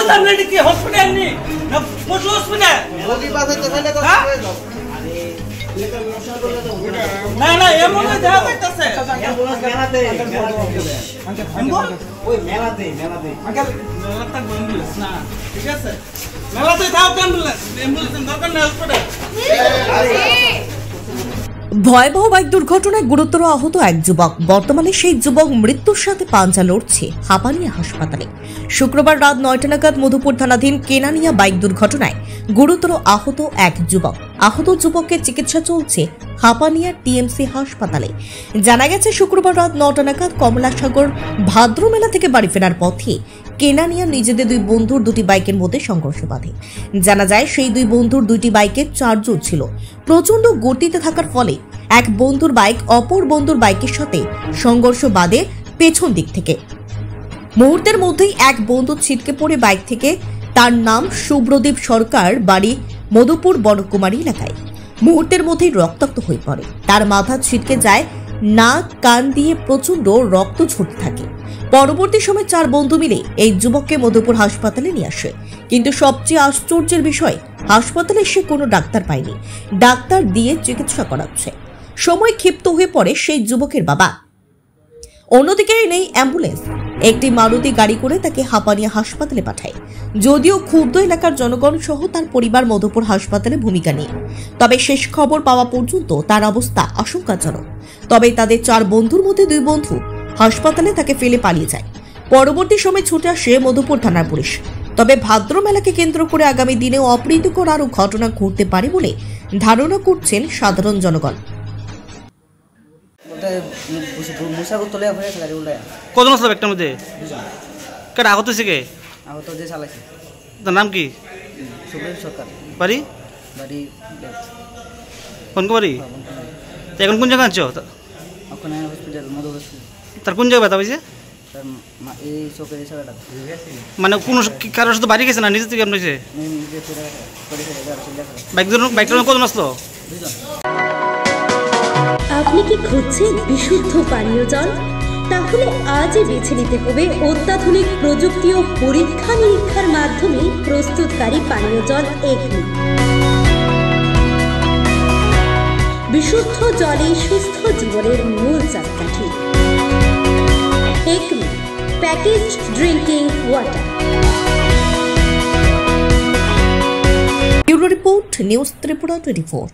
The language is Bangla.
বললাম না, এটা কি হসপিটাল নি না পশু হসপিটাল? না না এমন দেওয়া হইতাছে না, ঠিক আছে মেলাতে দাও অ্যাম্বুলেন্স দরকার নেই হসপিটাল। ভয়াবহ বাইক দুর্ঘটনায় গুরুতর আহত এক যুবক। বর্তমানে সেই যুবক মৃত্যুর সাথে পাঞ্জা লড়ছে হাপানিয়া হাসপাতালে। শুক্রবার রাত 9টা নাগাদ মধুপুর থানাধীন কেনানিয়া বাইক দুর্ঘটনায় গুরুতর আহত এক যুবক। আহত যুবকের চিকিৎসা চলছে হাপানিয়া টিএমসি হাসপাতালে। জানা গেছে শুক্রবার রাত 9টা নাগাদ কমলাসাগর ভাদ্রমেলা থেকে বাড়ি ফেরার পথে কেনানিয়া নিজেদের দুই বন্ধুর দুটি বাইকের মধ্যে সংঘর্ষ বাধে। জানা যায় সেই দুই বন্ধুর দুইটি বাইকে 4 জন ছিল। প্রচন্ড গতিতে থাকার ফলে এক বন্ধুর বাইক অপর বন্ধুর বাইকের সাথে সংঘর্ষ বাধে পেছন দিক থেকে। মুহূর্তের মধ্যেই এক বন্ধু ছিটকে পড়ে বাইক থেকে। তার নাম শুভ্রদীপ সরকার, বাড়ি মধুপুর বনকুমারী এলাকায়। মুহূর্তের মধ্যেই রক্তাক্ত হয়ে পড়ে। তার মাথা ছিটকে যায়, নাক কান দিয়ে প্রচন্ড রক্ত ঝরতে থাকে। পরবর্তী সময় 4 বন্ধু মিলে এই যুবককে মধুপুর হাসপাতালে নিয়ে আসে। কিন্তু সবচেয়ে আশ্চর্যের বিষয়, হাসপাতালে সে কোনো ডাক্তার পায়নি। ডাক্তার দিয়ে চিকিৎসা করাচ্ছে। সময় ক্ষিপ্ত হয়ে পড়ে সেই যুবকের বাবা। অন্যদিকে নেই অ্যাম্বুলেন্স। একটি মারুতি গাড়ি করে তাকে হাপানিয়া হাসপাতালে পাঠায়। যদিও ক্ষুব্ধ এলাকার জনগণ সহ তার পরিবার মধুপুর হাসপাতালে ভূমিকা নেই, তবে শেষ খবর পাওয়া পর্যন্ত তার অবস্থা আশঙ্কাজনক। তবে তাদের 4 বন্ধুর মধ্যে 2 বন্ধু হাসপাতালে তাকে ফেলে পালিয়ে যায়। পরবর্তী সময় ছুটে আসে মধুপুর থানার পুলিশ। তবে ভাদ্র মেলাকে কেন্দ্র করে আগামী দিনেও অপ্রীতিকর আরও ঘটনা ঘটতে পারে বলে ধারণা করছেন সাধারণ জনগণ। কজন আসলো একটার মধ্যে? কেটা আহত হয়েছে? কে আহত? যে চালাইছে। তার নাম কি? শুভ্রদীপ সরকার। বাড়ি? বাড়ি কোন বাড়ি? এখন কোন জায়গায় আছো? ওখানে হসপিটাল, মধু হসপিটাল। তার কোন জায়গায় ব্যথা হয়েছে? তার এই চোখের ইশারাটা। মানে কোন কারোর সাথে বাড়ি গেছে না নিজে থেকে? আপনার বাইকটা কজন আসলো? 2 জন। আপনি কি খুঁজছেন বিশুদ্ধ পানীয় জল? তাহলে আজই বেছে নিতে হবে অত্যাধুনিক প্রযুক্তি ও পরীক্ষা নিরীক্ষার মাধ্যমে প্রস্তুতকারী পানীয় জল এগনি। বিশুদ্ধ জলে সুস্থ জীবনের মূল চাকাঠি। এগনি packaged drinking water. Bureau report, news Tripura 24।